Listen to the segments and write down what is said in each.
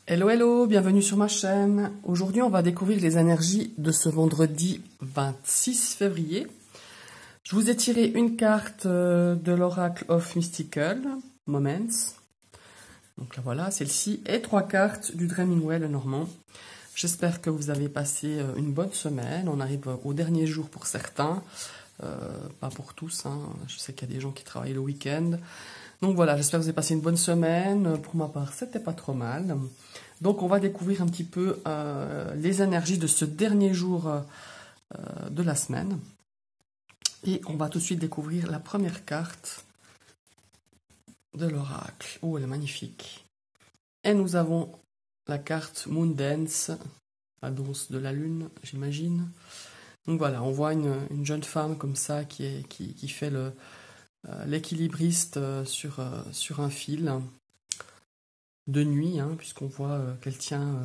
Hello, hello, bienvenue sur ma chaîne. Aujourd'hui, on va découvrir les énergies de ce vendredi 26 février. Je vous ai tiré une carte de l'Oracle of Mystical Moments. Donc là, voilà, celle-ci, et 3 cartes du Dreaming Well Normand. J'espère que vous avez passé une bonne semaine. On arrive au dernier jour pour certains, pas pour tous, hein. Je sais qu'il y a des gens qui travaillent le week-end. Donc voilà, j'espère que vous avez passé une bonne semaine. Pour ma part, c'était pas trop mal. Donc on va découvrir un petit peu les énergies de ce dernier jour de la semaine. Et on va tout de suite découvrir la première carte de l'oracle. Oh, elle est magnifique. Et nous avons la carte Moon Dance, la danse de la lune, j'imagine. Donc voilà, on voit une jeune femme comme ça qui fait l'équilibriste sur un fil de nuit, hein, puisqu'on voit qu'elle tient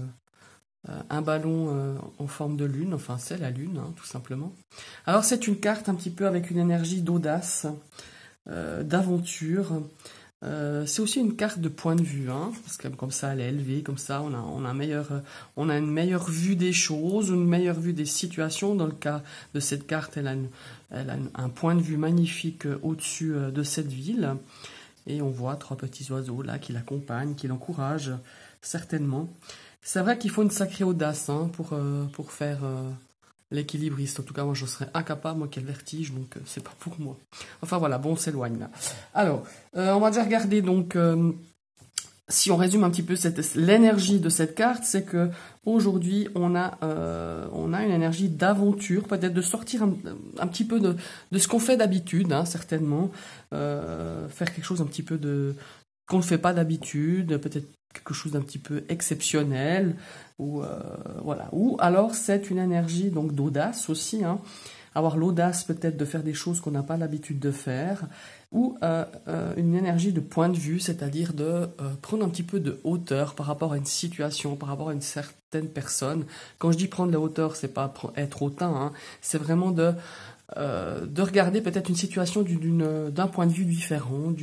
un ballon en forme de lune, enfin c'est la lune, hein, tout simplement. Alors c'est une carte un petit peu avec une énergie d'audace, d'aventure. C'est aussi une carte de point de vue, hein, parce que comme ça elle est élevée, comme ça on a une meilleure vue des choses, une meilleure vue des situations. Dans le cas de cette carte, elle a un point de vue magnifique au-dessus de cette ville. Et on voit 3 petits oiseaux là qui l'accompagnent, qui l'encouragent, certainement. C'est vrai qu'il faut une sacrée audace, hein, pour faire l'équilibriste. En tout cas, moi je serais incapable, moi qui ai le vertige, donc c'est pas pour moi. Enfin voilà, bon, on s'éloigne là. Alors, on va déjà regarder donc... si on résume un petit peu l'énergie de cette carte, c'est que aujourd'hui on a une énergie d'aventure, peut-être de sortir un petit peu de ce qu'on fait d'habitude, hein, certainement, faire quelque chose un petit peu qu'on ne fait pas d'habitude, peut-être quelque chose d'un petit peu exceptionnel, ou voilà. Ou alors c'est une énergie donc d'audace aussi, hein, avoir l'audace peut-être de faire des choses qu'on n'a pas l'habitude de faire, ou une énergie de point de vue, c'est-à-dire de prendre un petit peu de hauteur par rapport à une situation, par rapport à une certaine personne. Quand je dis prendre la hauteur, c'est pas être hautain, hein, c'est vraiment de regarder peut-être une situation d'un point de vue différent,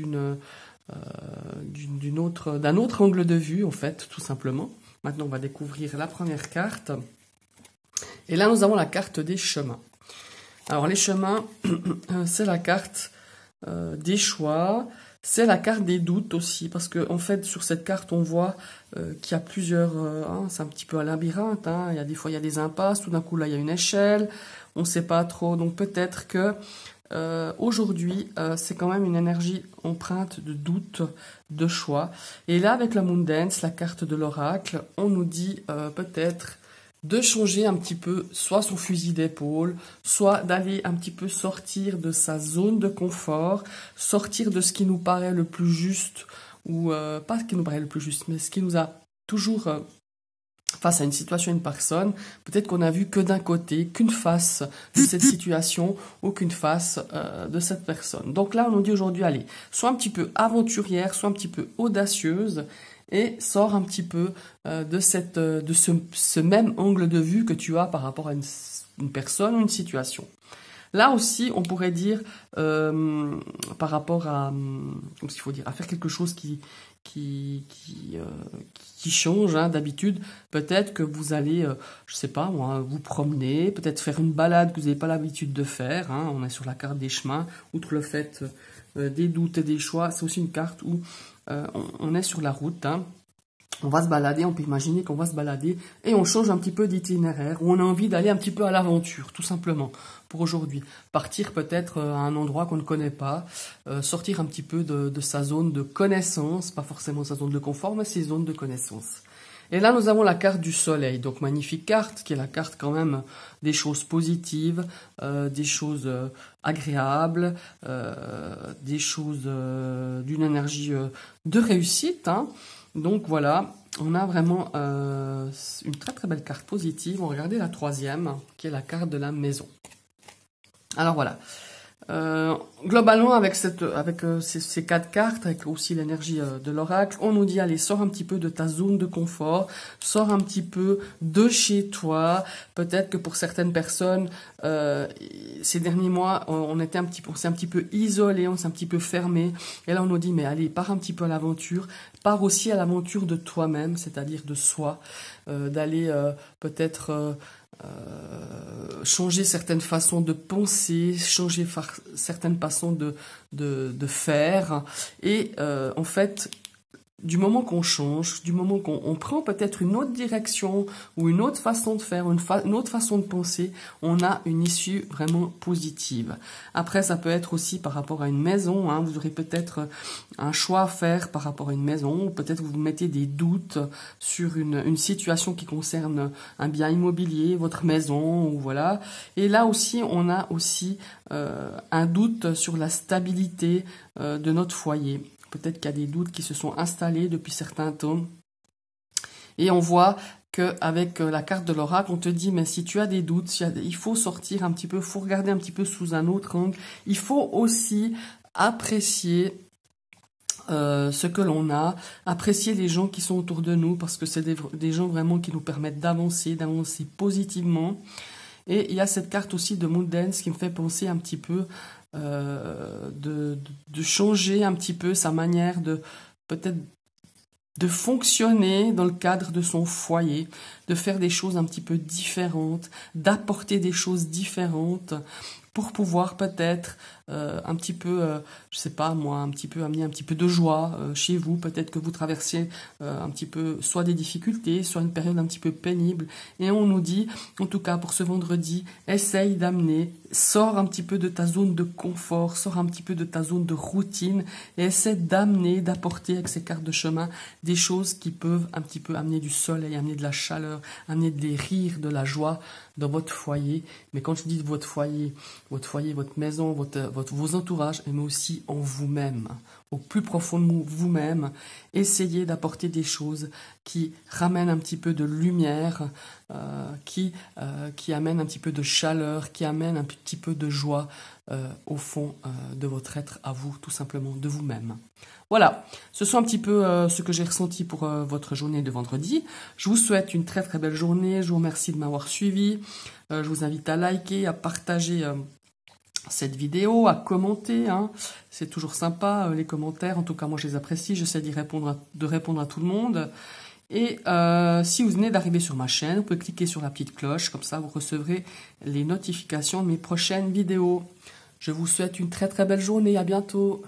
d'un autre angle de vue, en fait, tout simplement. Maintenant, on va découvrir la première carte. Et là, nous avons la carte des chemins. Alors, les chemins, c'est la carte des choix, c'est la carte des doutes aussi, parce que en fait sur cette carte on voit qu'il y a plusieurs, hein, c'est un petit peu un labyrinthe, hein, des fois il y a des impasses, tout d'un coup là il y a une échelle, on ne sait pas trop, donc peut-être que aujourd'hui c'est quand même une énergie empreinte de doute, de choix, et là avec la Moon Dance, la carte de l'oracle, on nous dit peut-être de changer un petit peu soit son fusil d'épaule, soit d'aller un petit peu sortir de sa zone de confort, sortir de ce qui nous paraît le plus juste, ou pas ce qui nous paraît le plus juste, mais ce qui nous a toujours, face à une situation, une personne, peut-être qu'on a vu que d'un côté, qu'une face de cette situation, ou qu'une face de cette personne. Donc là, on nous dit aujourd'hui, allez, sois un petit peu aventurière, sois un petit peu audacieuse, et sors un petit peu de ce même angle de vue que tu as par rapport à une personne ou une situation. Là aussi, on pourrait dire, par rapport à, comme s'il faut dire, à faire quelque chose qui change, hein, d'habitude, peut-être que vous allez, je sais pas moi, vous promener, peut-être faire une balade que vous n'avez pas l'habitude de faire, hein, on est sur la carte des chemins, outre le fait des doutes et des choix, c'est aussi une carte où on est sur la route, hein. On va se balader, on peut imaginer qu'on va se balader et on change un petit peu d'itinéraire, où on a envie d'aller un petit peu à l'aventure, tout simplement, pour aujourd'hui. Partir peut-être à un endroit qu'on ne connaît pas, sortir un petit peu de sa zone de connaissance, pas forcément sa zone de confort, mais ses zones de connaissance. Et là, nous avons la carte du soleil, donc magnifique carte, qui est la carte quand même des choses positives, des choses agréables, des choses d'une énergie de réussite, hein. Donc voilà, on a vraiment une très très belle carte positive. On va regarder la troisième, qui est la carte de la maison. Alors voilà, Globalement, avec ces 4 cartes, avec aussi l'énergie de l'oracle, on nous dit, allez, sors un petit peu de ta zone de confort, sors un petit peu de chez toi. Peut-être que pour certaines personnes, ces derniers mois, on s'est un petit peu isolé, on s'est un petit peu fermé. Et là, on nous dit, mais allez, pars un petit peu à l'aventure, pars aussi à l'aventure de toi-même, c'est-à-dire de soi, d'aller peut-être... changer certaines façons de penser, changer certaines façons de faire. Et en fait, du moment qu'on change, du moment qu'on prend peut-être une autre direction ou une autre façon de faire, une autre façon de penser, on a une issue vraiment positive. Après, ça peut être aussi par rapport à une maison, hein, vous aurez peut-être un choix à faire par rapport à une maison, ou peut-être vous mettez des doutes sur une situation qui concerne un bien immobilier, votre maison, ou voilà. Et là aussi, on a aussi un doute sur la stabilité de notre foyer. Peut-être qu'il y a des doutes qui se sont installés depuis certains temps. Et on voit qu'avec la carte de l'oracle, on te dit, mais si tu as des doutes, il faut sortir un petit peu, il faut regarder un petit peu sous un autre angle. Il faut aussi apprécier ce que l'on a, apprécier les gens qui sont autour de nous, parce que c'est des gens vraiment qui nous permettent d'avancer positivement. Et il y a cette carte aussi de Moon Dance qui me fait penser un petit peu de changer un petit peu sa manière de peut-être de fonctionner dans le cadre de son foyer, de faire des choses un petit peu différentes, d'apporter des choses différentes pour pouvoir peut-être un petit peu, je sais pas moi, un petit peu amener un petit peu de joie chez vous. Peut-être que vous traversez un petit peu soit des difficultés, soit une période un petit peu pénible. Et on nous dit, en tout cas pour ce vendredi, essaye d'amener, sors un petit peu de ta zone de confort, sors un petit peu de ta zone de routine et essaie d'amener, d'apporter avec ces cartes de chemin des choses qui peuvent un petit peu amener du soleil, amener de la chaleur, amener des rires, de la joie dans votre foyer. Mais quand je dis votre foyer, votre maison, vos entourages, mais aussi en vous-même, au plus profond de vous-même, essayez d'apporter des choses qui ramènent un petit peu de lumière, qui amènent un petit peu de chaleur, qui amènent un petit peu de joie au fond de votre être à vous, tout simplement, de vous-même. Voilà, ce sont un petit peu ce que j'ai ressenti pour votre journée de vendredi. Je vous souhaite une très très belle journée, je vous remercie de m'avoir suivi. Je vous invite à liker, à partager cette vidéo, à commenter, hein. C'est toujours sympa, les commentaires, en tout cas moi je les apprécie, j'essaie de répondre à tout le monde. Et si vous venez d'arriver sur ma chaîne, vous pouvez cliquer sur la petite cloche, comme ça vous recevrez les notifications de mes prochaines vidéos. Je vous souhaite une très très belle journée, à bientôt.